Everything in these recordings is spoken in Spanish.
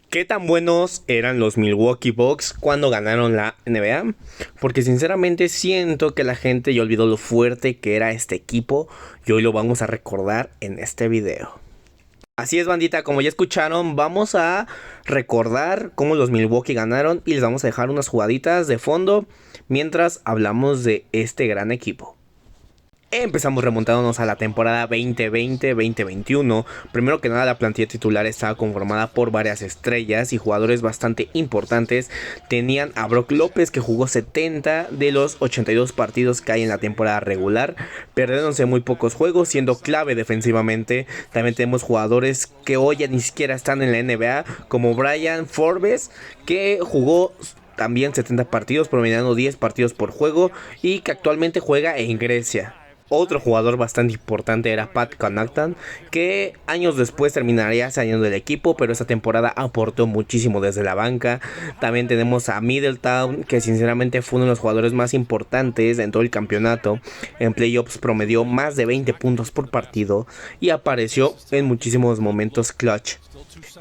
¿Qué tan buenos eran los Milwaukee Bucks cuando ganaron la NBA? Porque sinceramente siento que la gente ya olvidó lo fuerte que era este equipo y hoy lo vamos a recordar en este video. Así es, bandita, como ya escucharon, vamos a recordar cómo los Milwaukee ganaron y les vamos a dejar unas jugaditas de fondo mientras hablamos de este gran equipo. Empezamos remontándonos a la temporada 2020-2021. Primero que nada, la plantilla titular estaba conformada por varias estrellas y jugadores bastante importantes. Tenían a Brook López, que jugó 70 de los 82 partidos que hay en la temporada regular, perdiéndose muy pocos juegos, siendo clave defensivamente. También tenemos jugadores que hoy ya ni siquiera están en la NBA, como Bryn Forbes, que jugó también 70 partidos, promediando 10 partidos por juego y que actualmente juega en Grecia. Otro jugador bastante importante era Pat Connaughton, que años después terminaría saliendo del equipo, pero esta temporada aportó muchísimo desde la banca. También tenemos a Middleton, que sinceramente fue uno de los jugadores más importantes en todo el campeonato. En playoffs promedió más de 20 puntos por partido y apareció en muchísimos momentos clutch.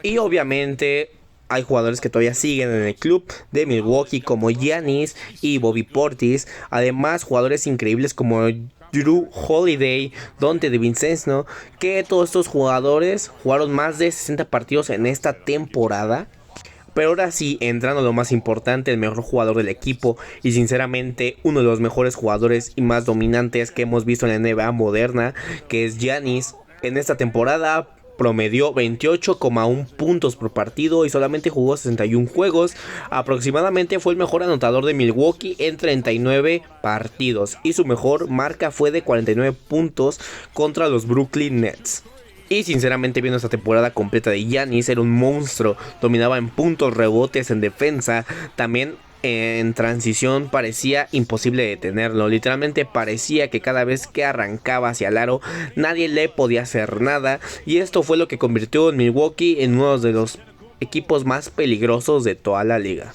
Y obviamente hay jugadores que todavía siguen en el club de Milwaukee, como Giannis y Bobby Portis. Además, jugadores increíbles como Jrue Holiday, Donte DiVincenzo, que todos estos jugadores jugaron más de 60 partidos en esta temporada. Pero ahora sí, entrando a lo más importante, el mejor jugador del equipo y sinceramente uno de los mejores jugadores y más dominantes que hemos visto en la NBA moderna, que es Giannis. En esta temporada promedió 28,1 puntos por partido y solamente jugó 61 juegos. Aproximadamente fue el mejor anotador de Milwaukee en 39 partidos y su mejor marca fue de 49 puntos contra los Brooklyn Nets. Y sinceramente, viendo esta temporada completa de Giannis, era un monstruo. Dominaba en puntos, rebotes, en defensa. También en transición parecía imposible detenerlo. Literalmente parecía que cada vez que arrancaba hacia el aro nadie le podía hacer nada. Y esto fue lo que convirtió a Milwaukee en uno de los equipos más peligrosos de toda la liga.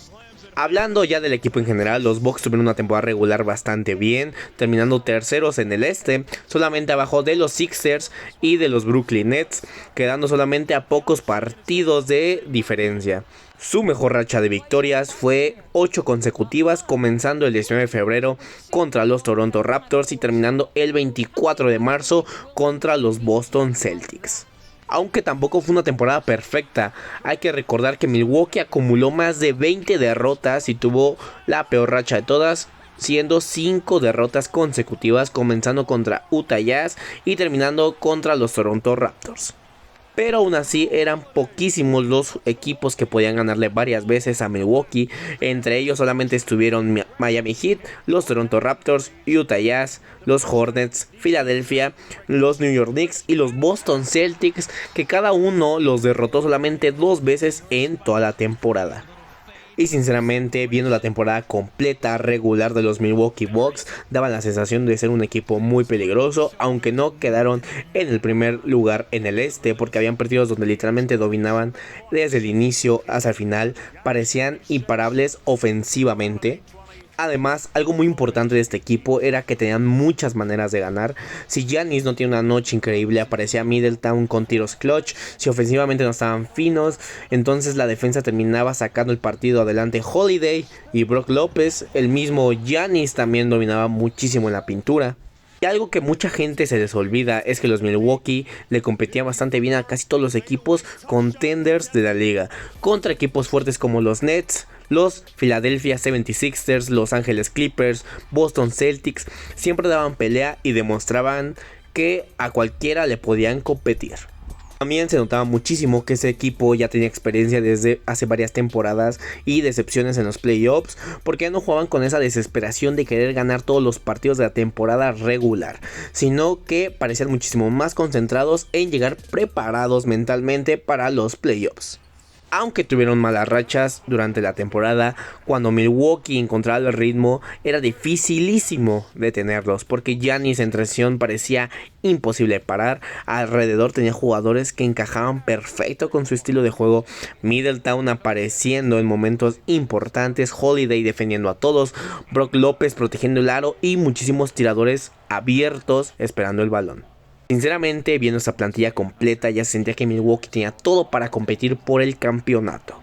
Hablando ya del equipo en general, los Bucks tuvieron una temporada regular bastante bien, terminando terceros en el este, solamente abajo de los Sixers y de los Brooklyn Nets, quedando solamente a pocos partidos de diferencia. Su mejor racha de victorias fue 8 consecutivas, comenzando el 19 de febrero contra los Toronto Raptors y terminando el 24 de marzo contra los Boston Celtics. Aunque tampoco fue una temporada perfecta, hay que recordar que Milwaukee acumuló más de 20 derrotas y tuvo la peor racha de todas, siendo 5 derrotas consecutivas, comenzando contra Utah Jazz y terminando contra los Toronto Raptors. Pero aún así eran poquísimos los equipos que podían ganarle varias veces a Milwaukee. Entre ellos solamente estuvieron Miami Heat, los Toronto Raptors, Utah Jazz, los Hornets, Filadelfia, los New York Knicks y los Boston Celtics, que cada uno los derrotó solamente 2 veces en toda la temporada. Y sinceramente, viendo la temporada completa regular de los Milwaukee Bucks, daban la sensación de ser un equipo muy peligroso, aunque no quedaron en el primer lugar en el este, porque habían partidos donde literalmente dominaban desde el inicio hasta el final, parecían imparables ofensivamente. Además, algo muy importante de este equipo era que tenían muchas maneras de ganar. Si Giannis no tiene una noche increíble, aparecía Middleton con tiros clutch. Si ofensivamente no estaban finos, entonces la defensa terminaba sacando el partido adelante. Holiday y Brook López, el mismo Giannis también dominaba muchísimo en la pintura. Y algo que mucha gente se les olvida es que los Milwaukee le competían bastante bien a casi todos los equipos contenders de la liga, contra equipos fuertes como los Nets, los Philadelphia 76ers, Los Angeles Clippers, Boston Celtics. Siempre daban pelea y demostraban que a cualquiera le podían competir. También se notaba muchísimo que ese equipo ya tenía experiencia desde hace varias temporadas y decepciones en los playoffs, porque ya no jugaban con esa desesperación de querer ganar todos los partidos de la temporada regular, sino que parecían muchísimo más concentrados en llegar preparados mentalmente para los playoffs. Aunque tuvieron malas rachas durante la temporada, cuando Milwaukee encontraba el ritmo era dificilísimo detenerlos, porque Giannis en transición parecía imposible parar. Alrededor tenía jugadores que encajaban perfecto con su estilo de juego. Middleton apareciendo en momentos importantes, Holiday defendiendo a todos, Brook López protegiendo el aro y muchísimos tiradores abiertos esperando el balón. Sinceramente, viendo esta plantilla completa, ya sentía que Milwaukee tenía todo para competir por el campeonato.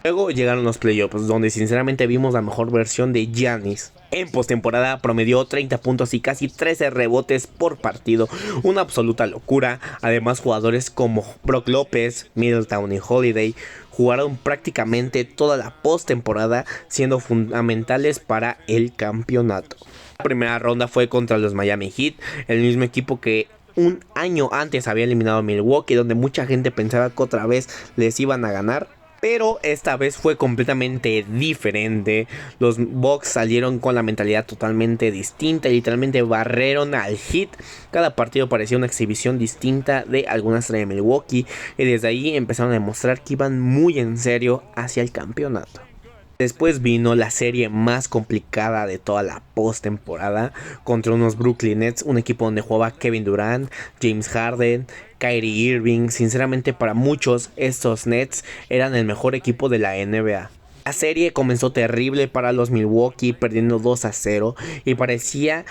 Luego llegaron los playoffs, donde sinceramente vimos la mejor versión de Giannis. En postemporada promedió 30 puntos y casi 13 rebotes por partido, una absoluta locura. Además, jugadores como Brook López, Middleton y Holiday jugaron prácticamente toda la postemporada, siendo fundamentales para el campeonato. La primera ronda fue contra los Miami Heat, el mismo equipo que un año antes había eliminado a Milwaukee, donde mucha gente pensaba que otra vez les iban a ganar. Pero esta vez fue completamente diferente. Los Bucks salieron con la mentalidad totalmente distinta. Literalmente barreron al Heat. Cada partido parecía una exhibición distinta de alguna estrella de Milwaukee. Y desde ahí empezaron a demostrar que iban muy en serio hacia el campeonato. Después vino la serie más complicada de toda la postemporada contra unos Brooklyn Nets, un equipo donde jugaba Kevin Durant, James Harden, Kyrie Irving. Sinceramente, para muchos estos Nets eran el mejor equipo de la NBA. La serie comenzó terrible para los Milwaukee, perdiendo 2-0 y parecía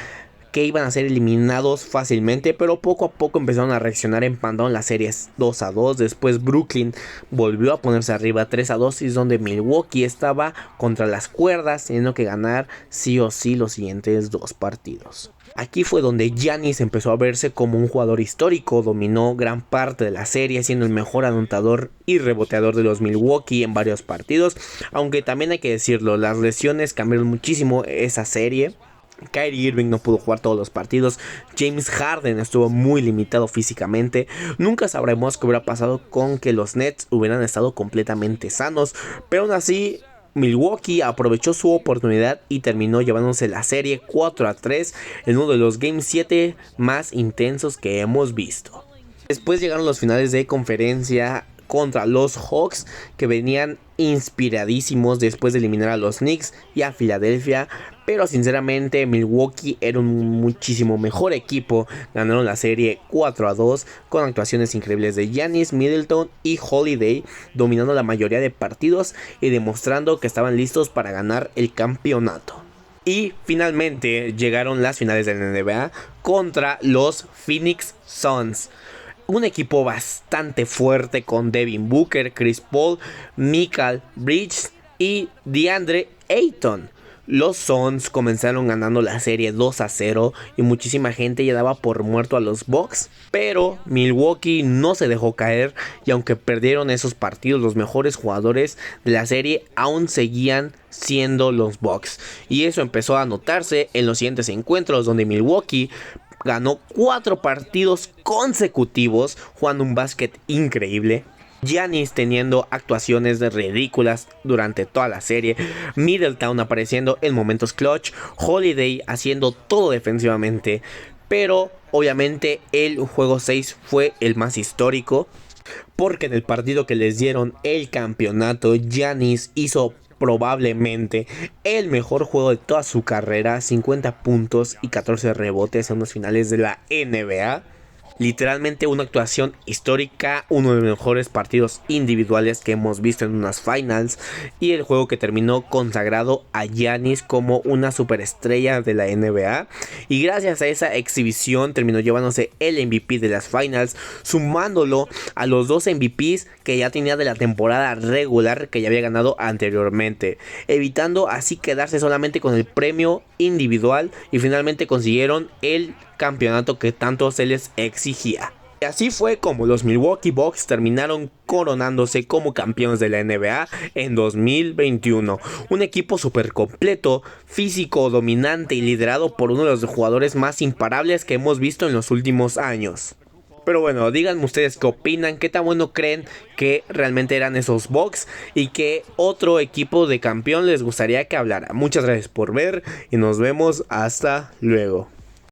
que iban a ser eliminados fácilmente, pero poco a poco empezaron a reaccionar, empataron las series 2-2. Después Brooklyn volvió a ponerse arriba 3-2 y es donde Milwaukee estaba contra las cuerdas, teniendo que ganar sí o sí los siguientes dos partidos. Aquí fue donde Giannis empezó a verse como un jugador histórico, dominó gran parte de la serie, siendo el mejor anotador y reboteador de los Milwaukee en varios partidos, aunque también hay que decirlo, las lesiones cambiaron muchísimo esa serie. Kyrie Irving no pudo jugar todos los partidos, James Harden estuvo muy limitado físicamente. Nunca sabremos qué hubiera pasado con que los Nets hubieran estado completamente sanos, pero aún así Milwaukee aprovechó su oportunidad y terminó llevándose la serie 4-3 en uno de los Game 7 más intensos que hemos visto. Después llegaron los finales de conferencia contra los Hawks, que venían inspiradísimos después de eliminar a los Knicks y a Filadelfia, pero sinceramente Milwaukee era un muchísimo mejor equipo. Ganaron la serie 4-2 con actuaciones increíbles de Giannis, Middleton y Holiday, dominando la mayoría de partidos y demostrando que estaban listos para ganar el campeonato. Y finalmente llegaron las finales de la NBA contra los Phoenix Suns. Un equipo bastante fuerte con Devin Booker, Chris Paul, Mikal Bridges y DeAndre Ayton. Los Suns comenzaron ganando la serie 2-0 y muchísima gente ya daba por muerto a los Bucks, pero Milwaukee no se dejó caer y aunque perdieron esos partidos, los mejores jugadores de la serie aún seguían siendo los Bucks, y eso empezó a notarse en los siguientes encuentros, donde Milwaukee ganó 4 partidos consecutivos jugando un básquet increíble. Giannis teniendo actuaciones ridículas durante toda la serie, Middleton apareciendo en momentos clutch, Holiday haciendo todo defensivamente, pero obviamente el juego 6 fue el más histórico, porque en el partido que les dieron el campeonato, Giannis hizo probablemente el mejor juego de toda su carrera, 50 puntos y 14 rebotes en los finales de la NBA. Literalmente una actuación histórica, uno de los mejores partidos individuales que hemos visto en unas finals, y el juego que terminó consagrado a Giannis como una superestrella de la NBA, y gracias a esa exhibición terminó llevándose el MVP de las finals, sumándolo a los 2 MVPs que ya tenía de la temporada regular que ya había ganado anteriormente, evitando así quedarse solamente con el premio individual, y finalmente consiguieron el campeonato que tanto se les exigía. Y así fue como los Milwaukee Bucks terminaron coronándose como campeones de la NBA en 2021. Un equipo súper completo, físico, dominante y liderado por uno de los jugadores más imparables que hemos visto en los últimos años. Pero bueno, díganme ustedes qué opinan, qué tan bueno creen que realmente eran esos Bucks y qué otro equipo de campeón les gustaría que hablara. Muchas gracias por ver y nos vemos hasta luego.